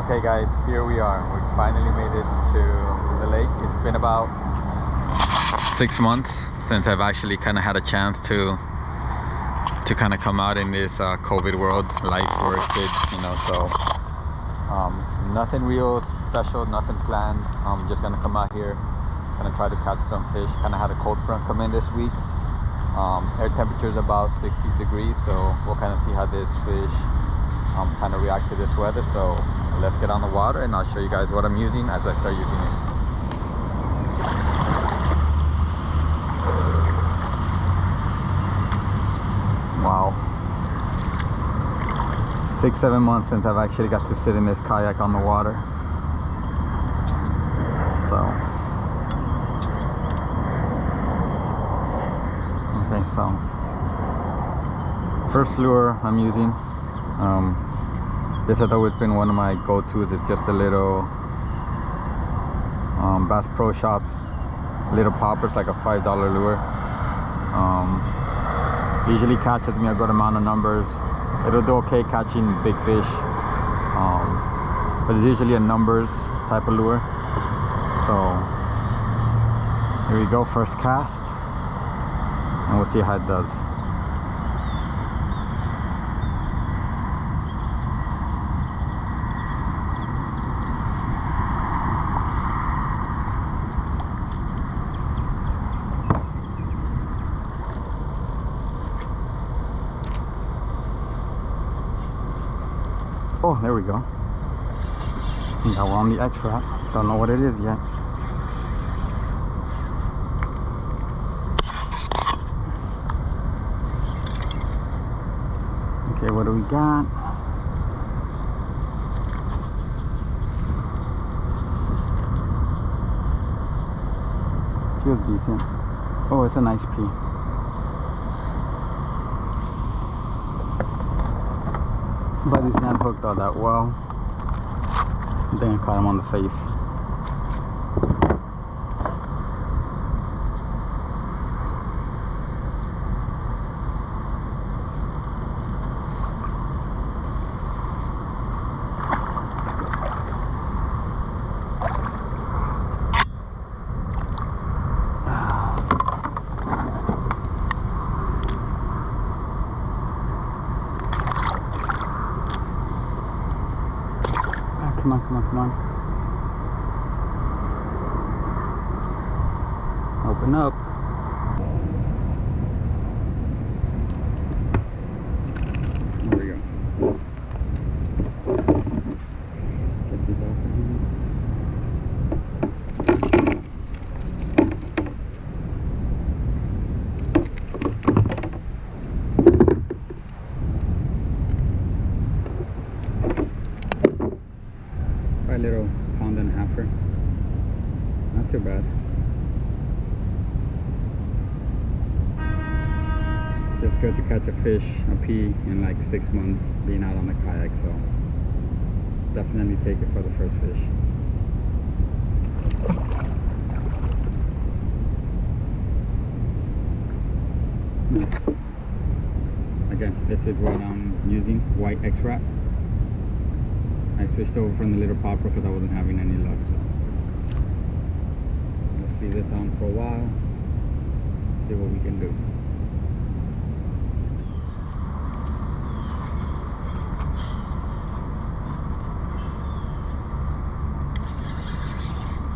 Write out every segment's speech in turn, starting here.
Okay guys, here we are. We finally made it to the lake. It's been about 6 months since I've actually kind of had a chance to kind of come out in this COVID world, life for kids, you know. So nothing real special, nothing planned. I'm just gonna come out here, gonna try to catch some fish. Kind of had a cold front come in this week. Air temperature is about 60 degrees, so we'll kind of see how this fish kind of react to this weather. So let's get on the water and I'll show you guys what I'm using as I start using it. Wow, 6-7 months since I've actually got to sit in this kayak on the water. So okay, so first lure I'm using, this has always been one of my go-tos. It's just a little Bass Pro Shops little popper. It's like a $5 lure. Usually catches me a good amount of numbers. It'll do okay catching big fish, but it's usually a numbers type of lure. So here we go, first cast, and we'll see how it does. Oh, there we go. Now we're on the X-Wrap. Don't know what it is yet. Okay, what do we got? Feels decent. Oh, it's a nice pea. But he's not hooked all that well. I think I caught him on the face. Come on, come on, come on. Open up. There we go. Get these out of here. A little pound and a halfer, not too bad. Just good to catch a fish, a pea, in like 6 months being out on the kayak, so definitely take it for the first fish. Again, this is what I'm using, white X-Wrap. I switched over from the little popper because I wasn't having any luck, so let's leave this on for a while, see what we can do.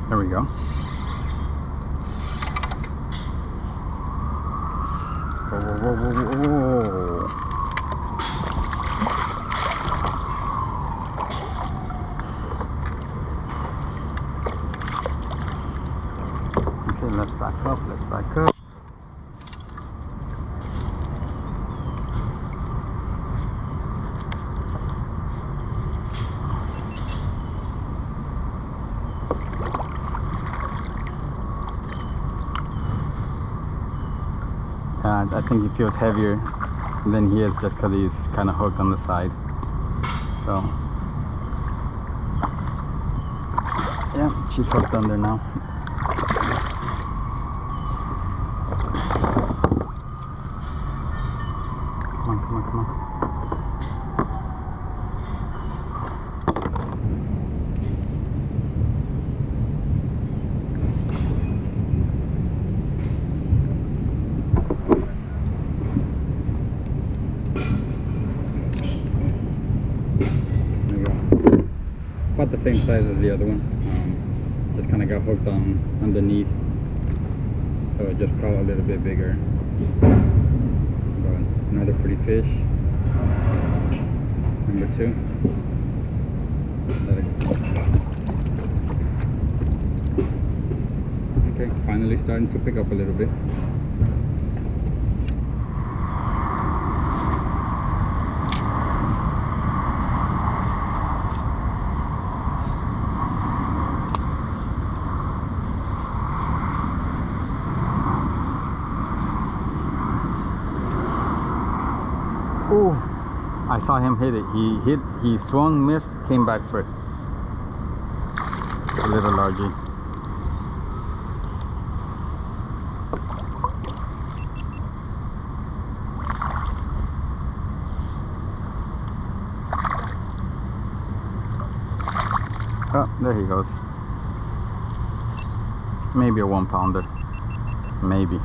There we go. Whoa, whoa, whoa, whoa, whoa. Okay, let's back up, let's back up. I think he feels heavier than he is just because he's kind of hooked on the side. So, yeah, she's hooked under now. Come on, come on, come on. about the same size as the other one. Just kind of got hooked on underneath, so it just caught a little bit bigger. But another pretty fish. Number 2. Let it go. Okay, finally starting to pick up a little bit. Oh, I saw him hit it. He swung, missed, came back for it. A little largie. Oh, there he goes. Maybe a 1 pounder. Maybe.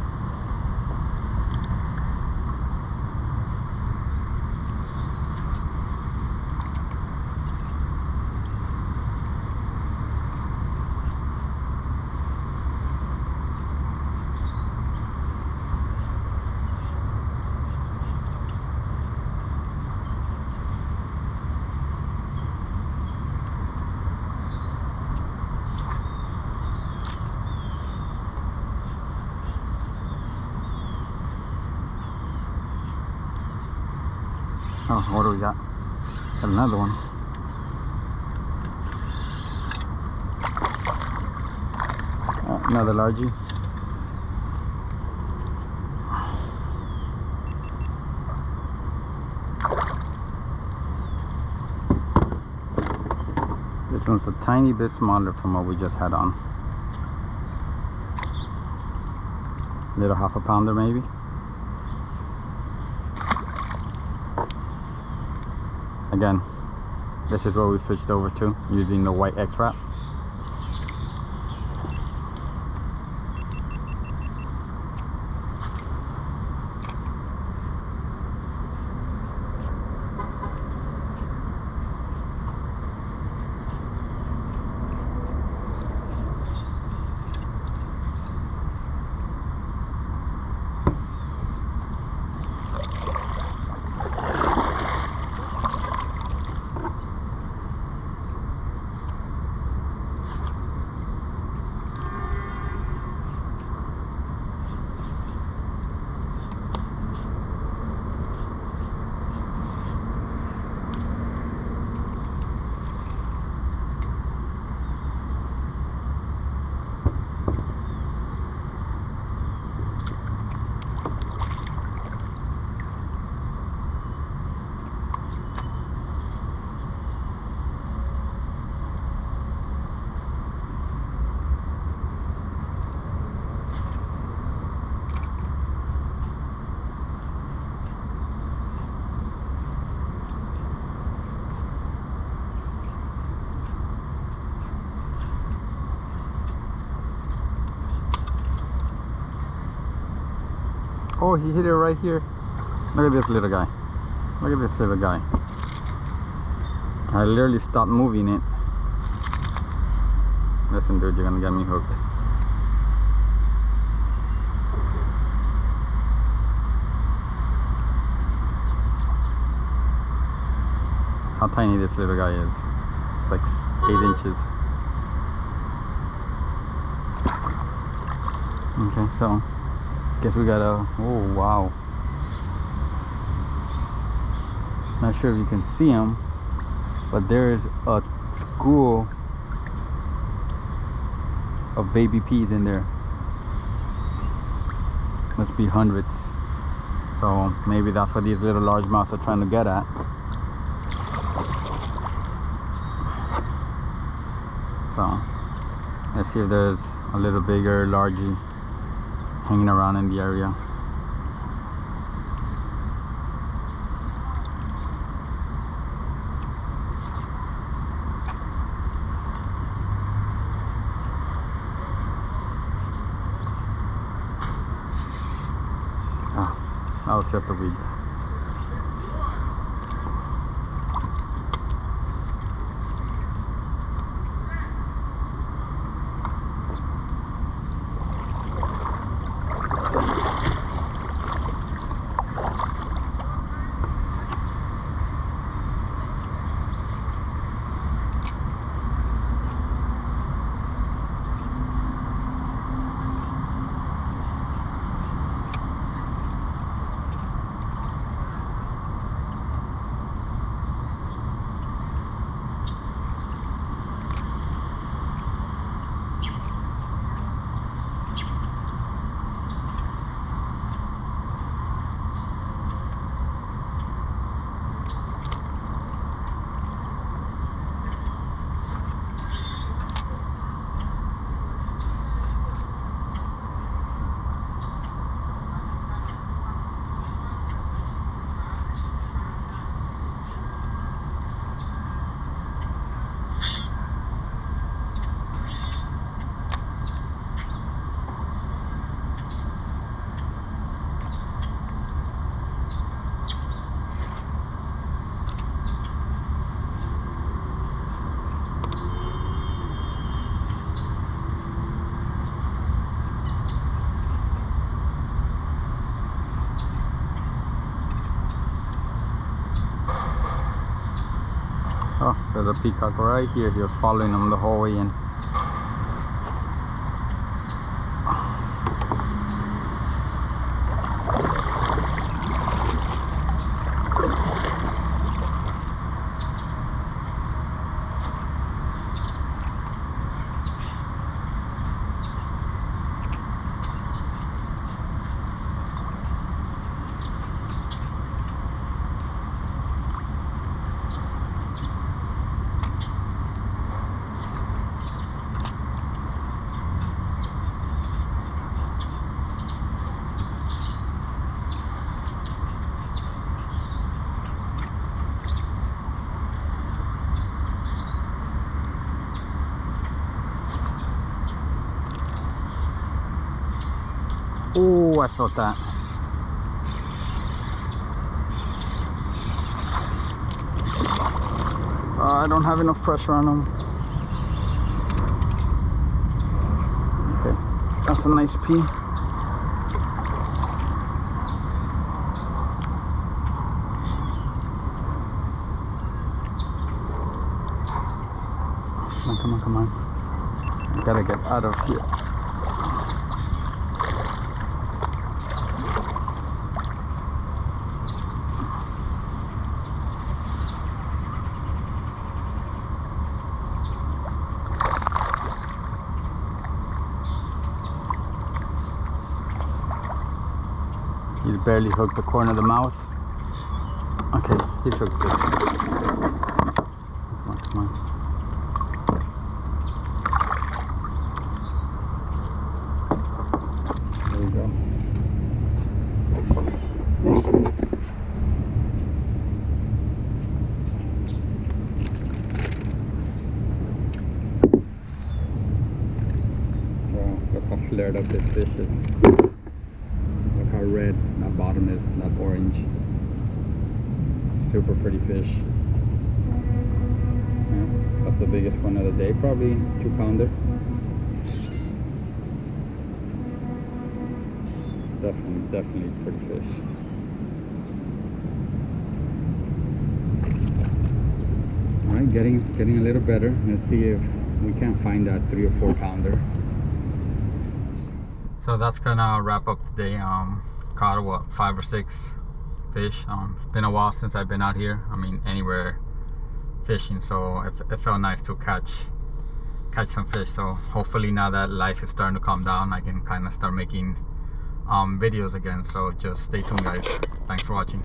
Oh, what do we got? Got another one. Another largie. This one's a tiny bit smaller from what we just had on. Little 1/2 pounder maybe. Again, this is what we switched over to, using the white X-Wrap. Oh, he hit it right here. Look at this little guy. Look at this little guy. I literally stopped moving it. Listen, dude, you're gonna get me hooked. How tiny this little guy is. It's like 8 inches. Okay, so guess we got a, oh wow. Not sure if you can see him, but there's a school of baby peas in there. Must be hundreds. So maybe that's what these little largemouths are trying to get at. So let's see if there's a little bigger largie hanging around in the area. Ah, that was just the weeds. Oh, there's a peacock right here. He was following him the whole way in. Oh, I felt that. I don't have enough pressure on him. Okay, that's a nice pea. Come on, come on. I gotta get out of here. He's barely hooked the corner of the mouth. Okay, he's hooked it. Come on, come on. There we go. Wow, look how flared up this fish is. Look how red that bottom is, that orange. Super pretty fish. Yeah, that's the biggest one of the day, probably 2-pounder. Definitely pretty fish. All right, getting a little better. Let's see if we can't find that 3 or 4 pounder. So that's gonna wrap up the day. Caught what, 5 or 6 fish. It's been a while since I've been out here. I mean, anywhere fishing. So it felt nice to catch some fish. So hopefully now that life is starting to calm down, I can kind of start making videos again. So just stay tuned, guys. Thanks for watching.